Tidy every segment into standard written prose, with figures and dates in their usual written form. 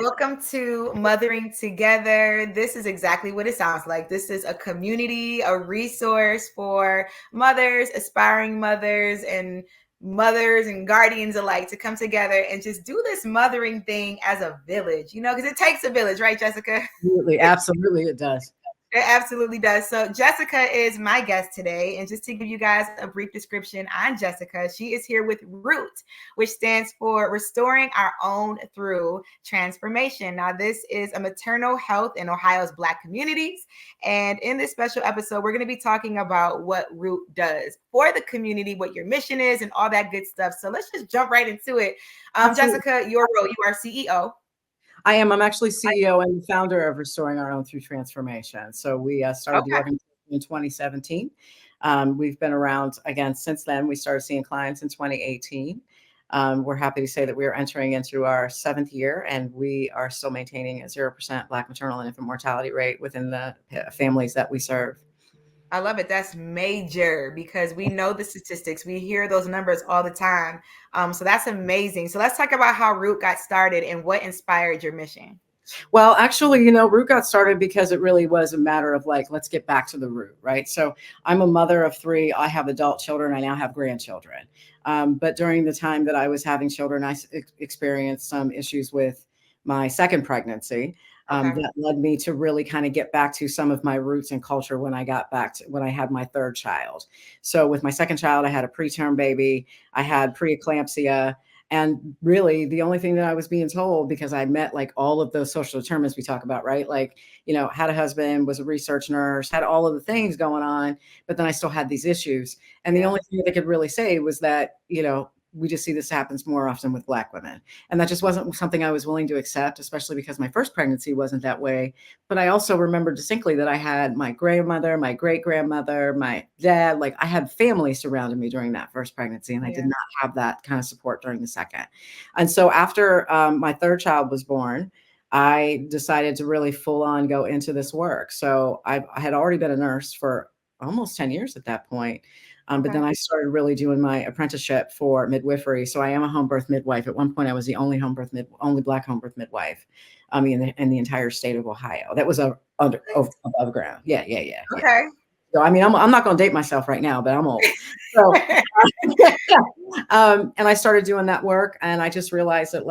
Welcome to Mothering Together. This is exactly what it sounds like. This is a community, a resource for mothers, aspiring mothers and guardians alike to come together and just do this mothering thing as a village, because it takes a village, right, Jessica? Absolutely, it does. It absolutely does. So Jessica is my guest today. And just to give you guys a brief description on Jessica, she is here with ROOTT, which stands for Restoring Our Own Through Transformation. Now, this is a maternal health in Ohio's Black communities. And in this special episode, we're going to be talking about what ROOTT does for the community, what your mission is, and all that good stuff. So let's just jump right into it. Jessica, your role, you are CEO. I am. I'm actually CEO and founder of Restoring Our Own Through Transformation. So we started the organization in 2017. We've been around again since then. We started seeing clients in 2018. We're happy to say that we are entering into our 7th year, and we are still maintaining a 0% Black maternal and infant mortality rate within the families that we serve. I love it. That's major because we know the statistics. We hear those numbers all the time. So that's amazing. So let's talk about how ROOTT got started and what inspired your mission. Well, actually, ROOTT got started because it really was a matter of let's get back to the root, right? So I'm a mother of 3. I have adult children. I now have grandchildren. But during the time that I was having children, I experienced some issues with my second pregnancy. That led me to really kind of get back to some of my roots and culture when I had my 3rd child. So with my second child, I had a preterm baby. I had preeclampsia. And really the only thing that I was being told, because I met all of those social determinants we talk about, right? Had a husband, was a research nurse, had all of the things going on, but then I still had these issues. And the only thing they could really say was that, we just see this happens more often with Black women. And that just wasn't something I was willing to accept, especially because my first pregnancy wasn't that way. But I also remember distinctly that I had my grandmother, my great-grandmother, my dad, I had family surrounding me during that first pregnancy. And I did not have that kind of support during the second. And so after my 3rd child was born, I decided to really full on go into this work. So I had already been a nurse for almost 10 years at that point. But then I started really doing my apprenticeship for midwifery. So I am a home birth midwife. At one point, I was the only only Black home birth midwife in the entire state of Ohio. That was above ground. Yeah. Okay. So, I'm not going to date myself right now, but I'm old. So, and I started doing that work, and I just realized that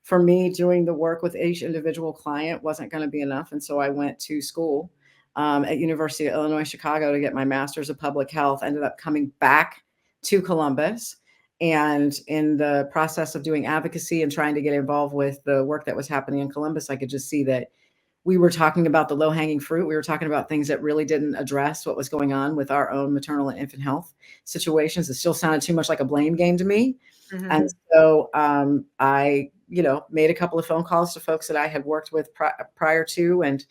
for me, doing the work with each individual client wasn't going to be enough. And so I went to school at University of Illinois, Chicago to get my master's of public health, ended up coming back to Columbus. And in the process of doing advocacy and trying to get involved with the work that was happening in Columbus, I could just see that we were talking about the low-hanging fruit. We were talking about things that really didn't address what was going on with our own maternal and infant health situations. It still sounded too much like a blame game to me. Mm-hmm. And so I, made a couple of phone calls to folks that I had worked with prior to, and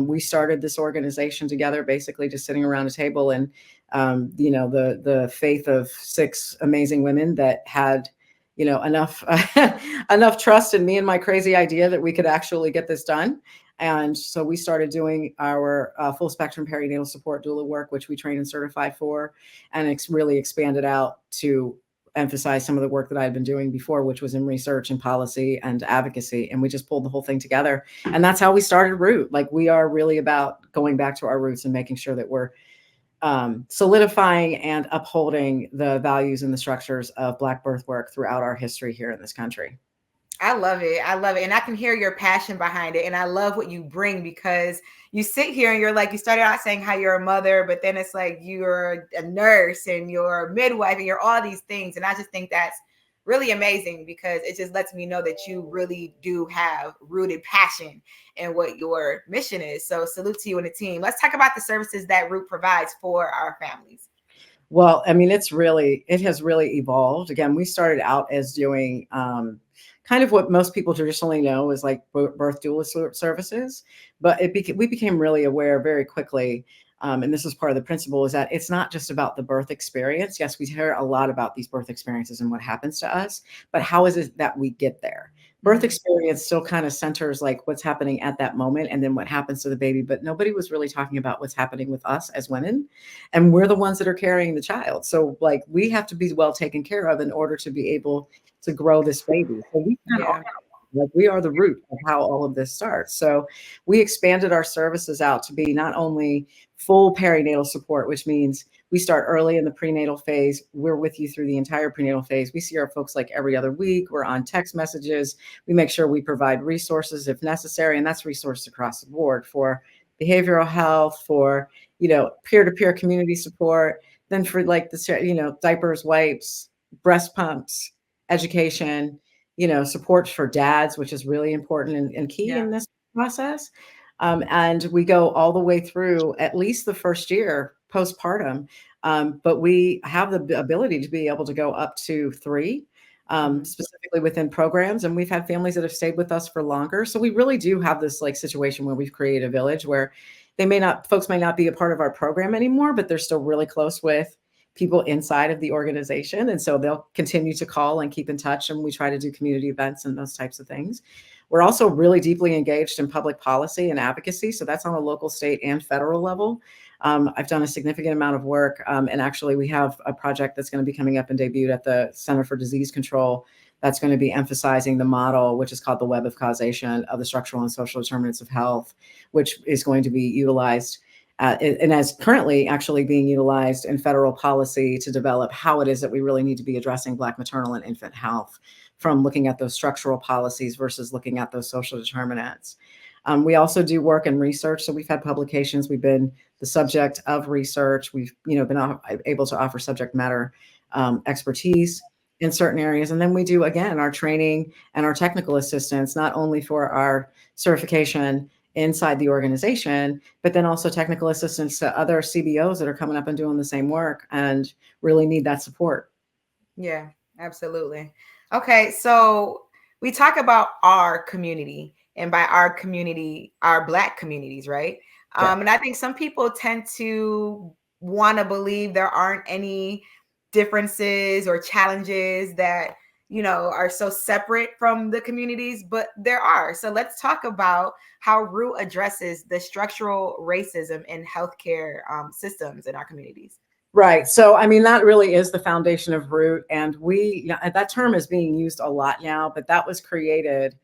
we started this organization together, basically just sitting around a table, and the faith of 6 amazing women that had enough enough trust in me and my crazy idea that we could actually get this done. And so we started doing our full spectrum perinatal support doula work, which we train and certify for, and it's really expanded out to emphasize some of the work that I had been doing before, which was in research and policy and advocacy. And we just pulled the whole thing together. And that's how we started ROOTT. We are really about going back to our roots and making sure that we're solidifying and upholding the values and the structures of Black birth work throughout our history here in this country. I love it. I love it. And I can hear your passion behind it. And I love what you bring, because you sit here and you're you started out saying how you're a mother, but then it's you're a nurse and you're a midwife and you're all these things. And I just think that's really amazing, because it just lets me know that you really do have rooted passion in what your mission is. So salute to you and the team. Let's talk about the services that ROOTT provides for our families. Well, it has really evolved. Again, we started out as doing kind of what most people traditionally know is birth doula services, but we became really aware very quickly, and this is part of the principle, is that it's not just about the birth experience. Yes, we hear a lot about these birth experiences and what happens to us, but how is it that we get there? Birth experience still kind of centers what's happening at that moment and then what happens to the baby, but nobody was really talking about what's happening with us as women, and we're the ones that are carrying the child. So we have to be well taken care of in order to be able to grow this baby. So we spend Like we are the root of how all of this starts. So we expanded our services out to be not only full perinatal support, which means we start early in the prenatal phase. We're with you through the entire prenatal phase. We see our folks like every other week. We're on text messages. We make sure we provide resources if necessary, and that's resources across the board for behavioral health, for peer-to-peer community support, then for like the diapers, wipes, breast pumps, education, support for dads, which is really important and key Yeah. in this process. And we go all the way through at least the first year postpartum. But we have the ability to be able to go up to 3, Mhm. specifically within programs. And we've had families that have stayed with us for longer. So we really do have this like situation where we've created a village where folks may not be a part of our program anymore, but they're still really close with people inside of the organization. And so they'll continue to call and keep in touch. And we try to do community events and those types of things. We're also really deeply engaged in public policy and advocacy. So that's on a local, state, and federal level. I've done a significant amount of work. And actually, we have a project that's going to be coming up and debuted at the Center for Disease Control that's going to be emphasizing the model, which is called the web of causation of the structural and social determinants of health, which is going to be utilized and as currently actually being utilized in federal policy to develop how it is that we really need to be addressing Black maternal and infant health from looking at those structural policies versus looking at those social determinants. We also do work and research. So we've had publications. We've been the subject of research. We've been able to offer subject matter expertise in certain areas. And then we do, again, our training and our technical assistance, not only for our certification inside the organization, but then also technical assistance to other CBOs that are coming up and doing the same work and really need that support. Yeah, absolutely. Okay, so we talk about our community, and by our community, our Black communities, right? Yeah. And I think some people tend to want to believe there aren't any differences or challenges that are so separate from the communities, but there are. So let's talk about how ROOTT addresses the structural racism in healthcare systems in our communities. Right. So, I mean, that really is the foundation of ROOTT. And that term is being used a lot now, but that was created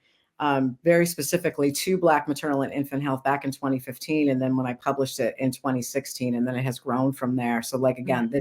very specifically to Black maternal and infant health back in 2015. And then when I published it in 2016, and then it has grown from there. So like, again,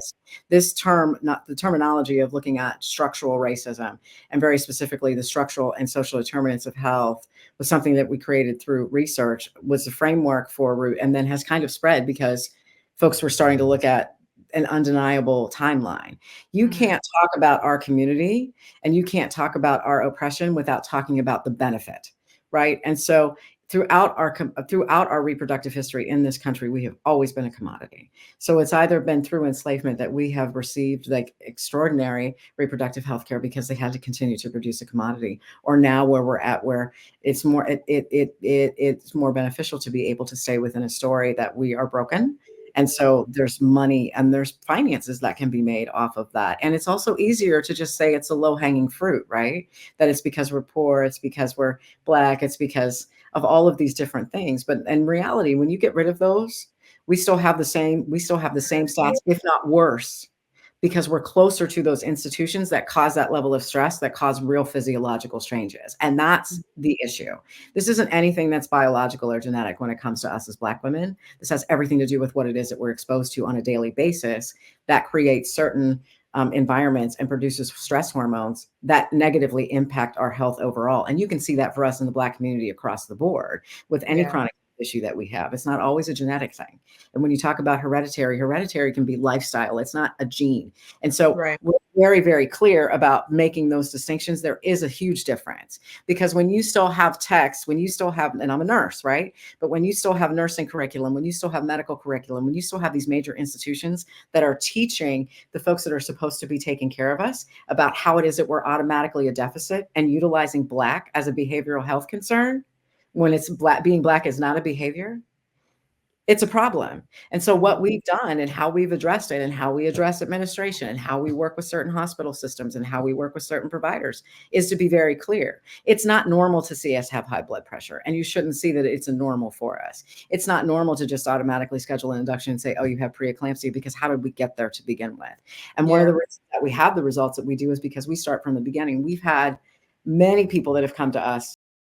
this term, not the terminology of looking at structural racism and very specifically the structural and social determinants of health was something that we created through research, was the framework for ROOTT, and then has kind of spread because folks were starting to look at an undeniable timeline. You can't talk about our community and you can't talk about our oppression without talking about the benefit, right? And so throughout our reproductive history in this country, we have always been a commodity. So it's either been through enslavement that we have received like extraordinary reproductive health care because they had to continue to produce a commodity, or now where we're at, where it's more it's more beneficial to be able to stay within a story that we are broken. And so there's money and there's finances that can be made off of that. And it's also easier to just say it's a low hanging fruit, right? That it's because we're poor, it's because we're Black, it's because of all of these different things. But in reality, when you get rid of those, we still have the same stats, if not worse, because we're closer to those institutions that cause that level of stress, that cause real physiological changes. And that's the issue. This isn't anything that's biological or genetic when it comes to us as Black women. This has everything to do with what it is that we're exposed to on a daily basis that creates certain environments and produces stress hormones that negatively impact our health overall. And you can see that for us in the Black community across the board with any chronic issue that we have. It's not always a genetic thing. And when you talk about hereditary can be lifestyle. It's not a gene. And so we're very, very clear about making those distinctions. There is a huge difference because when you still have text, when you still have, and I'm a nurse, right? But when you still have nursing curriculum, when you still have medical curriculum, when you still have these major institutions that are teaching the folks that are supposed to be taking care of us about how it is that we're automatically a deficit and utilizing Black as a behavioral health concern, when it's being Black is not a behavior, it's a problem. And so what we've done and how we've addressed it and how we address administration and how we work with certain hospital systems and how we work with certain providers is to be very clear. It's not normal to see us have high blood pressure, and you shouldn't see that it's a normal for us. It's not normal to just automatically schedule an induction and say, oh, you have preeclampsia, because how did we get there to begin with? And one of the reasons that we have the results that we do is because we start from the beginning. We've had many people that have come to us